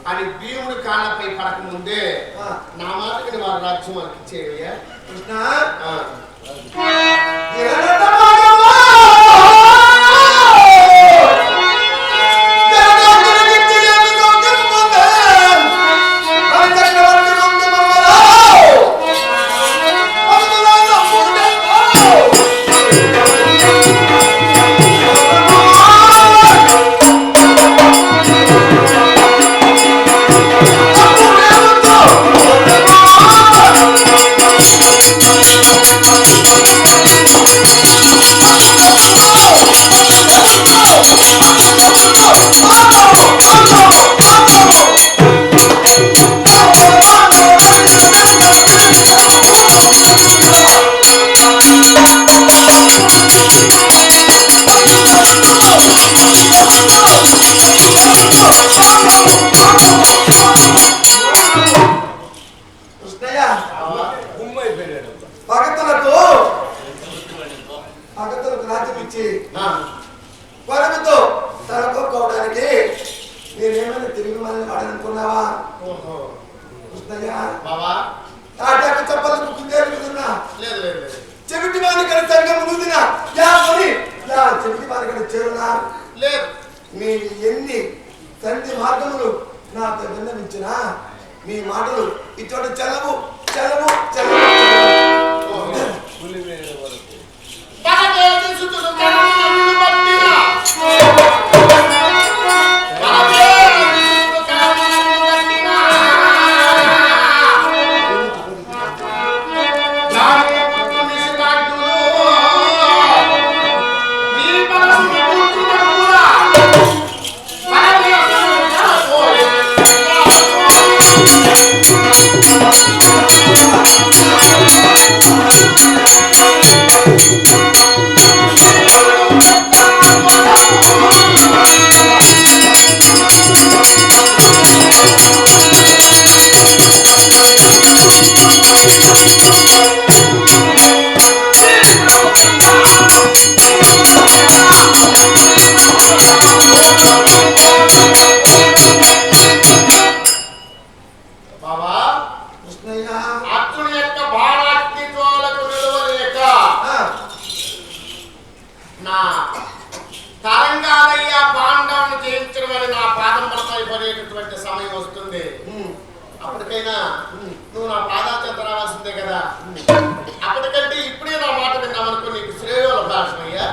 అని భీముడు కాళ్ళపై పడక ముందే నా మాటకి వారు రాజ్యం మనకి ఇచ్చేవయ్యా కృష్ణ భగతులకు కొరమితో తలకొక్కోవడానికి నేనేమైనా తిరిగి మళ్ళీ వాడనుకున్నావా? కృష్ణయ్య బావా తాటాకు చెప్పలకు కుందేలుతున్నా లేదు లేదు చెవిటి వానికడ సంగం ముందునా యా మరి యా చెవిటి వానికడ చేరునా లేదు. మీ ఎన్ని తండ్రి మార్గములు నాకు విన్నవించినా మీ మాటలు ఇచ్చోట చెల్లవు చెల్లవు చెల్లవు. అప్పటికైనా నువ్వు నా పాదాలు చెంత రావాల్సిందే కదా. అప్పటికంటే ఇప్పుడే నా మాట విన్నామనుకో నీకు శ్రేయోల భాషమయ్యా.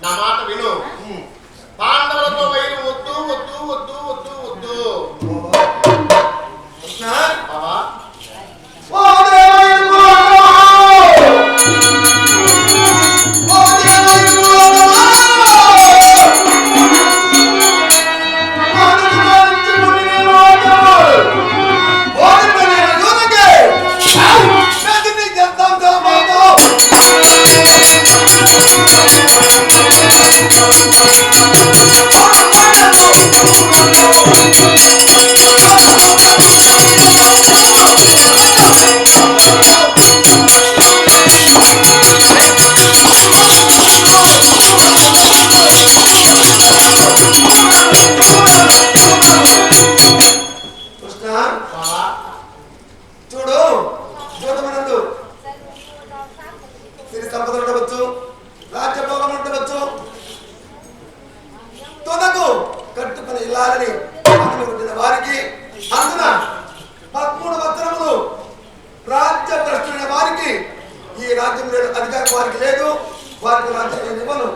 నా మాట విను. పాండవులతో వైరు వద్దు వద్దు వద్దు వద్దు వద్దు. బావా చూడు జోతమనందు సిరి సంపద ఉండవచ్చు, రాజ్యభోగం ఉండవచ్చు, తొదకు కట్టుకుని ఇల్లాలని ఉండిన వారికి అందున 13 వస్త్రములు రాజ్య భ్రష్టులైన వారికి ఈ రాజ్యం లేదు, అధికారం వారికి లేదు, వారికి రాజ్యం నేను ఇవ్వను.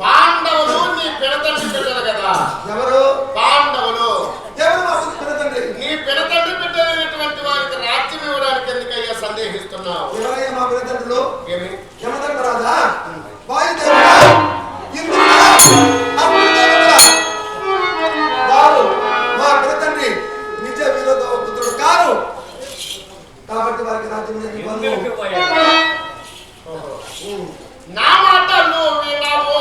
పాండవులు నీ పినతండ్రి బిడ్డలు కదా. ఎవరు పాండవులు? ఎవరు మా పినతండ్రి? నీ పినతండ్రి బిడ్డలైనటువంటి వారికి రాజ్యం ఇవ్వడానికి ఎందుకయ్యా సందేహిస్తున్నావు? ఎవరయ్యా మా పినతండ్రులు? ఏమి యమధర్మరాజా, వాయుదేవుడా, ఇంద్రుడా, అమృతదేవుడా, వారు మా పినతండ్రి నిజ విరోధ పుత్రుడు కారు. కాబట్టి వారికి రాజ్యం నేను ఇవ్వను. నా మాట నువ్వు వినవు.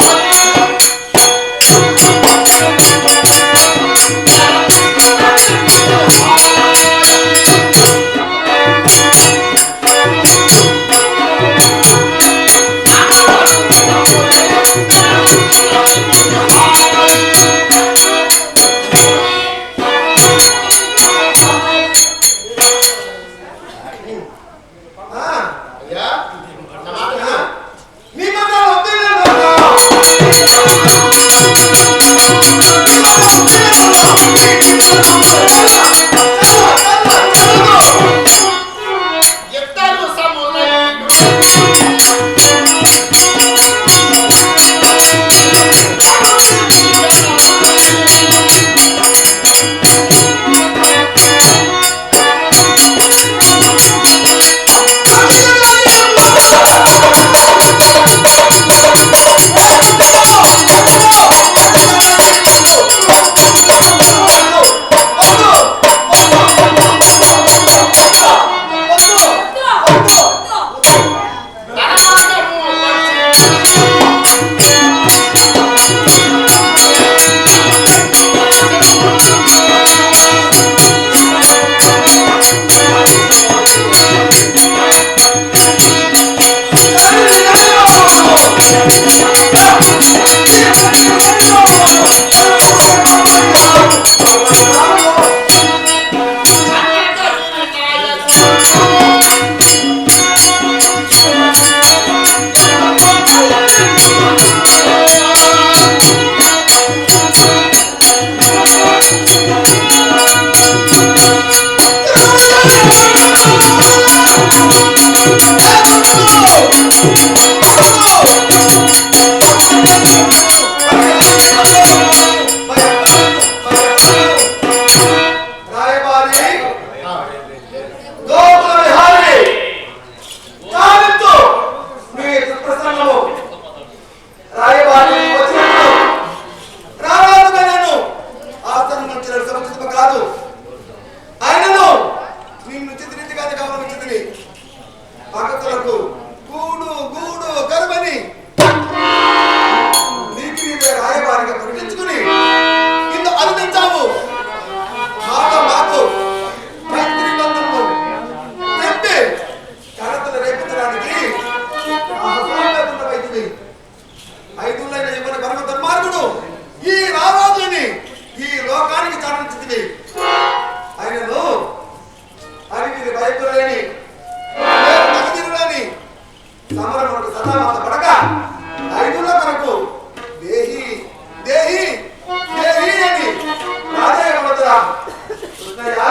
కృష్ణయ్య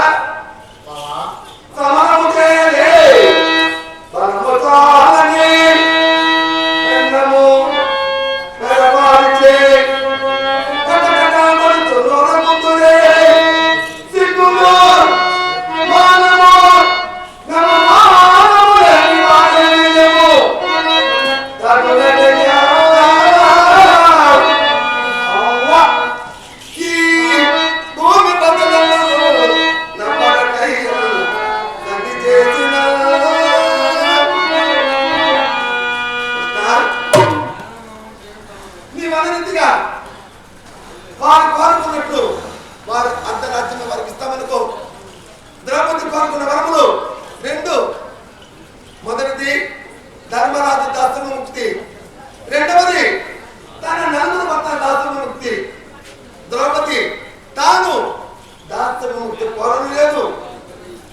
సమరము చేయలే బలముతో అని ఎన్నము పెరవారిచే కటకటమడుతున్న ముందురే సిగ్గుము మానము నమమానము లేని వాడేము తగులెడయ్యా అవ్వ ఈ భూమి బదులను నమ్మకయ్యను నది చేసిన నీ మనరిందిగా వారు కోరుకున్నట్లు వారు అంతరాజ్యం వారికి ఇస్తామనుకో. ద్రౌపది కోరుకున్న వరములు 2. మొదటిది ధర్మరాజు దాసుని ముక్తి, 2వది తన నలుగురు భర్త దాసుని ముక్తి. ద్రౌపది తాను దాసుని ముక్తి కోరను లేదు,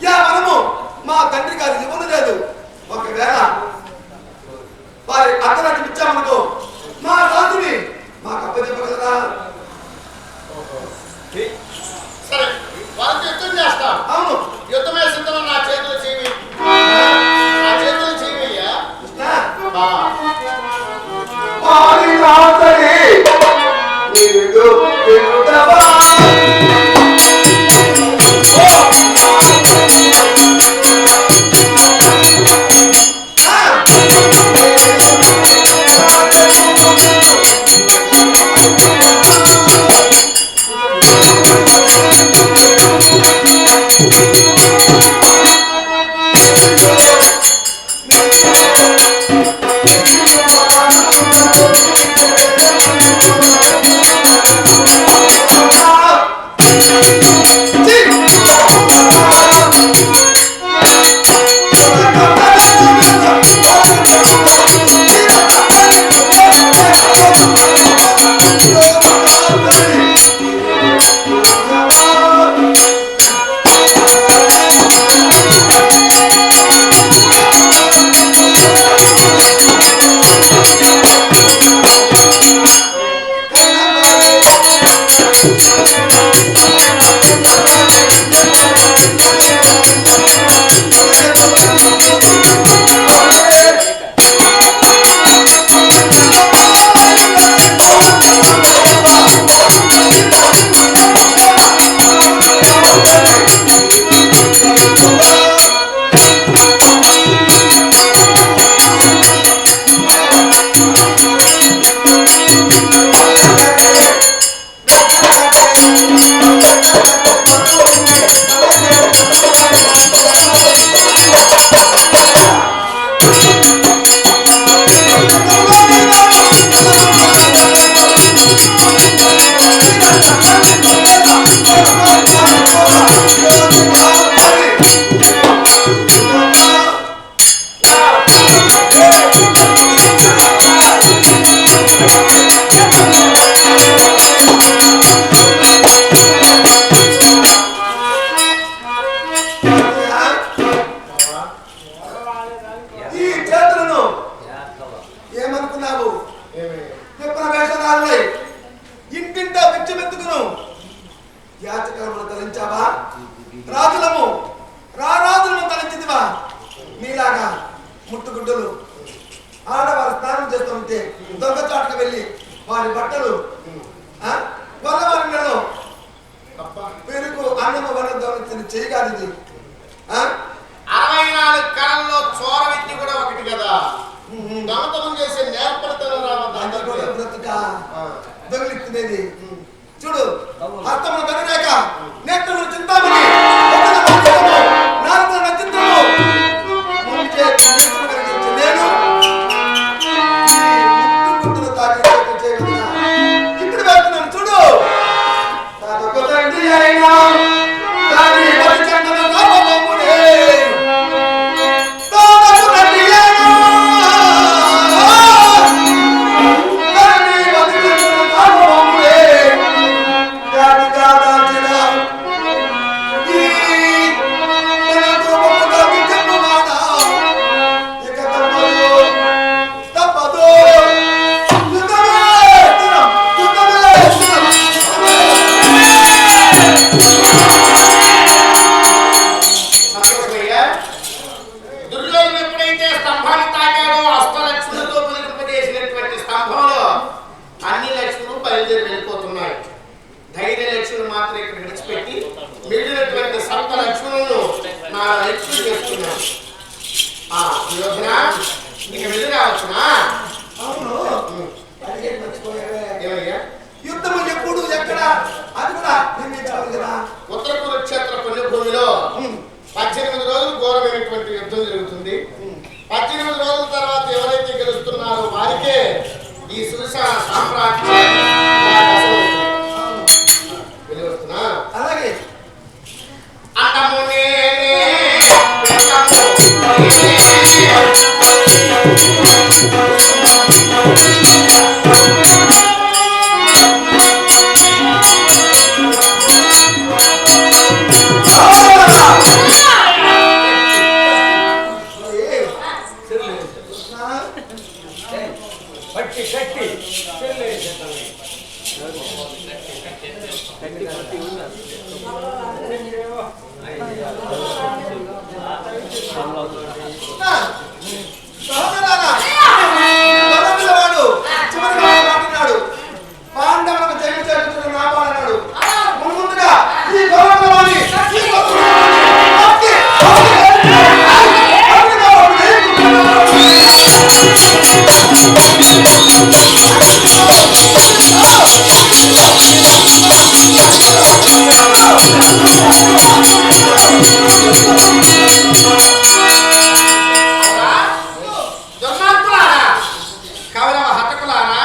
యా మనము మా తండ్రి గారు ఇవ్వను లేదు. ఒకవేళ వారి అర్ధరాజ్యం ఇచ్చామనుకో మా రాజుని మాకు అప్పచెప్పగలరా? సరే, వాళ్ళతో యుద్ధం చేస్తాం. అవును యుద్ధమే సిద్ధం. నా చేతులు చేయవి, నా చేతులు చేయవయ్యా. కృష్ణ వారి రాతని నిరుడు వినుడవా చేయగలిగింది. 64 కళల్లో చోర విద్య కూడా ఒకటి కదా. దొంగతనం చేసే నేర్పడతనం దొంగలిస్తున్నది చూడు. హస్తమును కనురేక నేత్రమును చింతామణి నాలుగు నక్షత్రము ముంచే నేను ముట్టుకుంటున్న తాకి చేయగలనా? ఇప్పుడు వెళ్తున్నాను చూడు. తనకు తండ్రి అయినా తండ్రి పరిచండన నామమునే తనకు తండ్రి అయినా తండ్రి పరిచండన నామమునే కాదుగా సంతోషమయ్యా. దుర్యోధనుడు ఎప్పుడైతే స్తంభాన్ని తాకాడో అష్టలక్ష్ములతో పులింపజేసినటువంటి స్తంభంలో అన్ని లక్ష్ములు బయలుదేరి వెళ్ళిపోతున్నాయి. ధైర్య లక్ష్ములు మాత్రం ఇక్కడ విడిచిపెట్టి మిగిలినటువంటి సప్త లక్ష్ములను నా లక్ష్మి చేస్తున్నాను. దుర్యోధన నీకు వెళ్ళి రావచ్చునా? ఏమయ్యా? యుద్ధము ఎప్పుడు ఎక్కడ అది కూడా నిర్ణయించాలి కదా. ఉత్తర కురుక్షేత్ర పుణ్యభూమిలో 18 రోజులు ఘోరమైనటువంటి యుద్ధం జరుగుతుంది. 18 రోజుల తర్వాత ఎవరైతే గెలుస్తున్నారో వారికే ఈ సుదర్శన సామ్రాజ్యం వస్తున్నా. అలాగే అతమునే పాండవులకు జయించాడు నాపాలన్నాడు. ముందుగా ఈ గౌరవాన్ని కౌరవ హతకులారా,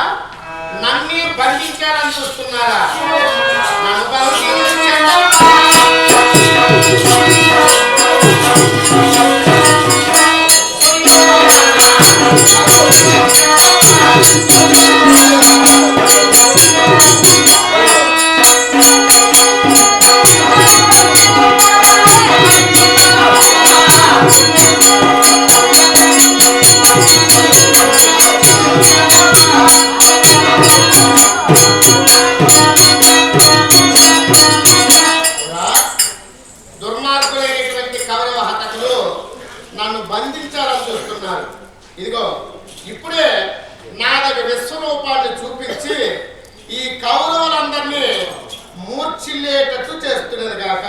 నన్నే బంధించాలని చూస్తున్నారా? నన్ను బంధించారా? దుర్మార్గులైనటువంటి కౌరవ హతకులు నన్ను బంధించాలని చూస్తున్నారు. ఇదిగో ఇప్పుడే నా దగ్గర విశ్వరూపాన్ని చూపించి ఈ కౌరవులందరినీ మూర్ఛిల్లేటట్లు చేస్తున్నది కాక.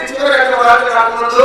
చివరి రాకముందు